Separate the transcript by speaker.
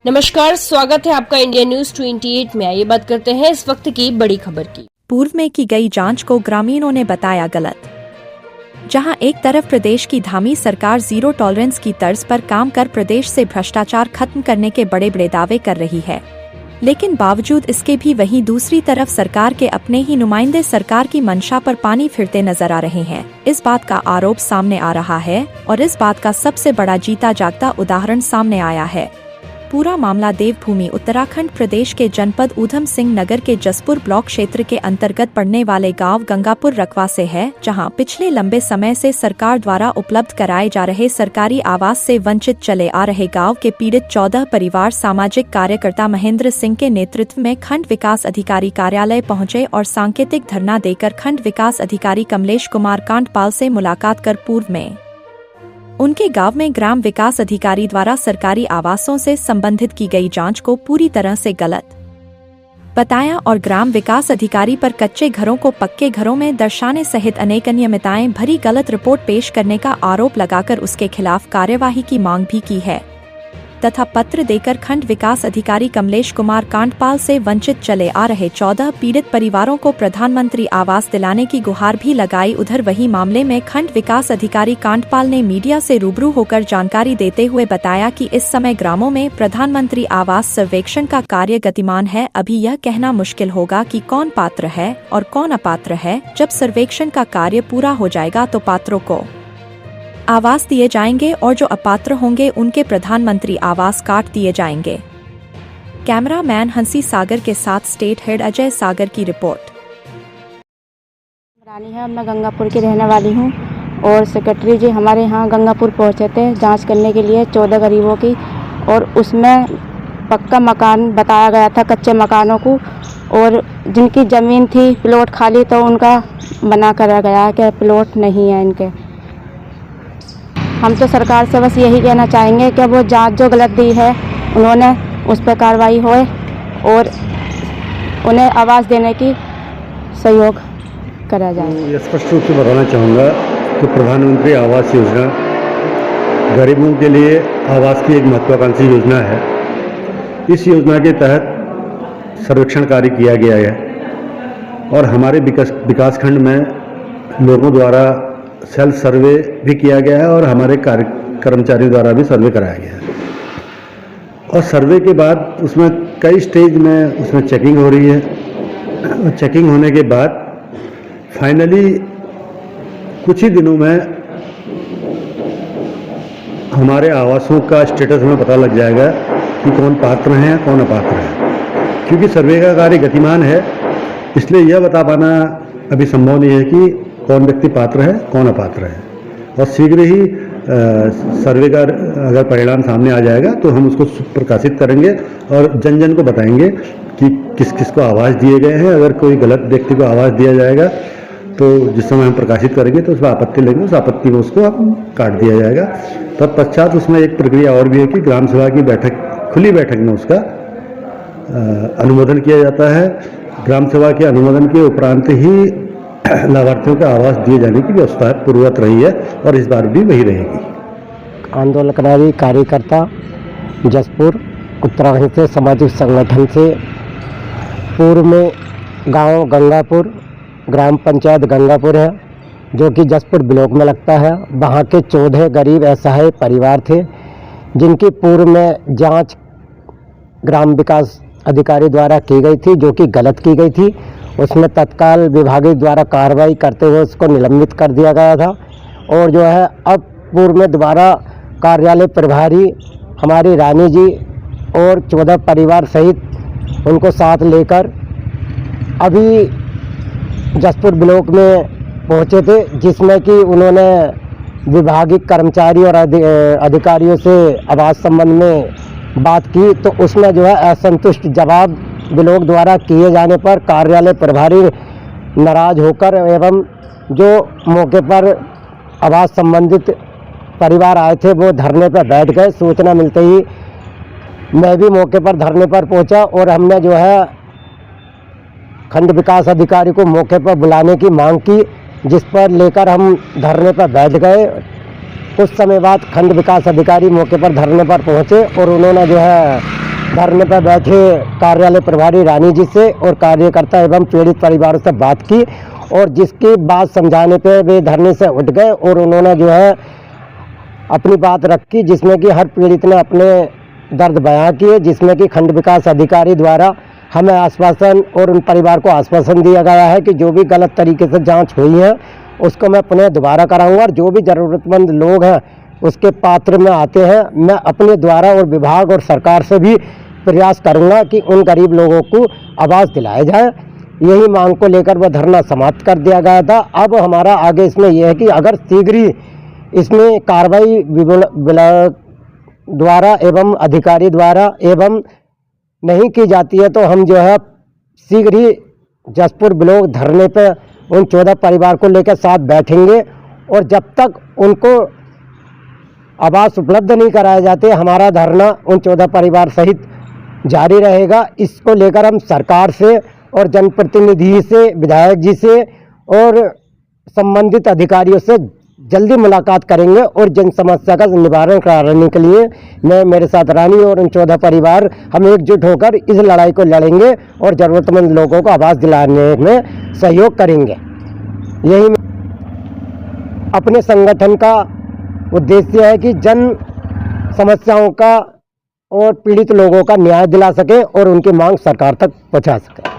Speaker 1: नमस्कार, स्वागत है आपका इंडिया न्यूज 28 में। आइए बात करते हैं इस वक्त की बड़ी खबर की।
Speaker 2: पूर्व में की गई जांच को ग्रामीणों ने बताया गलत। जहां एक तरफ प्रदेश की धामी सरकार जीरो टॉलरेंस की तर्ज पर काम कर प्रदेश से भ्रष्टाचार खत्म करने के बड़े बड़े दावे कर रही है, लेकिन बावजूद इसके भी वहीं दूसरी तरफ सरकार के अपने ही नुमाइंदे सरकार की मंशा पर पानी फिरते नजर आ रहे हैं। इस बात का आरोप सामने आ रहा है और इस बात का सबसे बड़ा जीता जागता उदाहरण सामने आया है। पूरा मामला देवभूमि उत्तराखंड प्रदेश के जनपद ऊधम सिंह नगर के जसपुर ब्लॉक क्षेत्र के अंतर्गत पड़ने वाले गांव गंगापुर रकवा से है, जहां पिछले लंबे समय से सरकार द्वारा उपलब्ध कराए जा रहे सरकारी आवास से वंचित चले आ रहे गांव के पीड़ित 14 परिवार सामाजिक कार्यकर्ता महेंद्र सिंह के नेतृत्व में खंड विकास अधिकारी कार्यालय पहुंचे और सांकेतिक धरना देकर खंड विकास अधिकारी कमलेश कुमार कांडपाल से मुलाकात कर पूर्व में उनके गांव में ग्राम विकास अधिकारी द्वारा सरकारी आवासों से संबंधित की गई जांच को पूरी तरह से गलत बताया और ग्राम विकास अधिकारी पर कच्चे घरों को पक्के घरों में दर्शाने सहित अनेक अनियमितताएं भरी गलत रिपोर्ट पेश करने का आरोप लगाकर उसके खिलाफ कार्यवाही की मांग भी की है तथा पत्र देकर खंड विकास अधिकारी कमलेश कुमार कांडपाल से वंचित चले आ रहे 14 पीड़ित परिवारों को प्रधानमंत्री आवास दिलाने की गुहार भी लगाई। उधर वही मामले में खंड विकास अधिकारी कांडपाल ने मीडिया से रूबरू होकर जानकारी देते हुए बताया कि इस समय ग्रामों में प्रधानमंत्री आवास सर्वेक्षण का कार्य गतिमान है। अभी यह कहना मुश्किल होगा कि कौन पात्र है और कौन अपात्र है। जब सर्वेक्षण का कार्य पूरा हो जाएगा तो पात्रों को आवास दिए जाएंगे और जो अपात्र होंगे उनके प्रधानमंत्री आवास काट दिए जाएंगे। कैमरामैन हंसी सागर के साथ स्टेट हेड अजय सागर की रिपोर्ट।
Speaker 3: रानी है, मैं गंगापुर की रहने वाली हूँ और सेक्रेटरी जी हमारे यहाँ गंगापुर पहुँचे थे जांच करने के लिए 14 गरीबों की, और उसमें पक्का मकान बताया गया था कच्चे मकानों को, और जिनकी ज़मीन थी प्लॉट खाली तो उनका मना करा गया कि प्लॉट नहीं है इनके। हम तो सरकार से बस यही कहना चाहेंगे कि वो जांच जो गलत दी है उन्होंने उस पर कार्रवाई होए और उन्हें आवास देने की सहयोग करा जाए।
Speaker 4: ये स्पष्ट रूप से बताना चाहूँगा कि प्रधानमंत्री आवास योजना गरीबों के लिए आवास की एक महत्वाकांक्षी योजना है। इस योजना के तहत सर्वेक्षण कार्य किया गया है और हमारे विकासखंड में लोगों द्वारा सेल्फ सर्वे भी किया गया है और हमारे कर्मचारियों द्वारा भी सर्वे कराया गया है। और सर्वे के बाद उसमें कई स्टेज में उसमें चेकिंग हो रही है और चेकिंग होने के बाद फाइनली कुछ ही दिनों में हमारे आवासों का स्टेटस हमें पता लग जाएगा कि कौन पात्र हैं कौन अपात्र है। क्योंकि सर्वे का कार्य गतिमान है, इसलिए यह बता पाना अभी संभव नहीं है कि कौन व्यक्ति पात्र है कौन अपात्र है। और शीघ्र ही सर्वे का अगर परिणाम सामने आ जाएगा तो हम उसको प्रकाशित करेंगे और जन जन को बताएंगे कि किस किस को आवास दिए गए हैं। अगर कोई गलत व्यक्ति को आवास दिया जाएगा तो जिस समय हम प्रकाशित करेंगे तो उसमें आपत्ति लेंगे, उस आपत्ति में उसको काट दिया जाएगा। तत्पश्चात उसमें एक प्रक्रिया और भी है कि ग्राम सभा की बैठक, खुली बैठक में उसका अनुमोदन किया जाता है। ग्राम सभा के अनुमोदन के उपरांत ही लाभार्थियों को आवास दिए जाने की व्यवस्था पूर्ववत रही है और इस बार भी वही रहेगी।
Speaker 5: आंदोलनकारी कार्यकर्ता जसपुर उत्तराखंड से सामाजिक संगठन से पूर्व में गांव गंगापुर, ग्राम पंचायत गंगापुर है जो कि जसपुर ब्लॉक में लगता है। वहां के 14 गरीब असहाय परिवार थे जिनकी पूर्व में जांच ग्राम विकास अधिकारी द्वारा की गई थी, जो कि गलत की गई थी। उसमें तत्काल विभागीय द्वारा कार्रवाई करते हुए उसको निलंबित कर दिया गया था। और जो है अब पूर्व में दोबारा कार्यालय प्रभारी हमारी रानी जी और 14 परिवार सहित उनको साथ लेकर अभी जसपुर ब्लॉक में पहुंचे थे, जिसमें कि उन्होंने विभागीय कर्मचारी और अधिकारियों से आवास संबंध में बात की। तो उसमें जो है असंतुष्ट जवाब ब्लॉक द्वारा किए जाने पर कार्यालय प्रभारी नाराज होकर एवं जो मौके पर आवास संबंधित परिवार आए थे वो धरने पर बैठ गए। सूचना मिलते ही मैं भी मौके पर धरने पर पहुंचा और हमने जो है खंड विकास अधिकारी को मौके पर बुलाने की मांग की, जिस पर लेकर हम धरने पर बैठ गए। कुछ समय बाद खंड विकास अधिकारी मौके पर धरने पर पहुंचे और उन्होंने जो है धरने पर बैठे कार्यालय प्रभारी रानी जी से और कार्यकर्ता एवं पीड़ित परिवारों से बात की, और जिसकी बात समझाने पे वे धरने से उठ गए और उन्होंने जो है अपनी बात रखी, जिसमें कि हर पीड़ित ने अपने दर्द बयां किए, जिसमें कि खंड विकास अधिकारी द्वारा हमें आश्वासन और उन परिवार को आश्वासन दिया गया है कि जो भी गलत तरीके से जांच हुई है उसको मैं पुनः दोबारा कराऊंगा, और जो भी ज़रूरतमंद लोग हैं उसके पात्र में आते हैं, मैं अपने द्वारा और विभाग और सरकार से भी प्रयास करूंगा कि उन गरीब लोगों को आवास दिलाया जाए। यही मांग को लेकर वह धरना समाप्त कर दिया गया था। अब हमारा आगे इसमें यह है कि अगर शीघ्र ही इसमें कार्रवाई विभाग द्वारा एवं अधिकारी द्वारा एवं नहीं की जाती है तो हम जो है शीघ्र ही जसपुर ब्लॉक धरने पे उन 14 परिवार को लेकर साथ बैठेंगे, और जब तक उनको आवास उपलब्ध नहीं कराए जाते हमारा धरना उन 14 परिवार सहित जारी रहेगा। इसको लेकर हम सरकार से और जनप्रतिनिधि से, विधायक जी से और संबंधित अधिकारियों से जल्दी मुलाकात करेंगे, और जन समस्या का निवारण कराने के लिए मैं, मेरे साथ रानी और उन 14 परिवार हम एकजुट होकर इस लड़ाई को लड़ेंगे और ज़रूरतमंद लोगों को आवास दिलाने में सहयोग करेंगे। यही अपने संगठन का उद्देश्य है कि जन समस्याओं का और पीड़ित लोगों का न्याय दिला सके और उनकी मांग सरकार तक पहुंचा सके।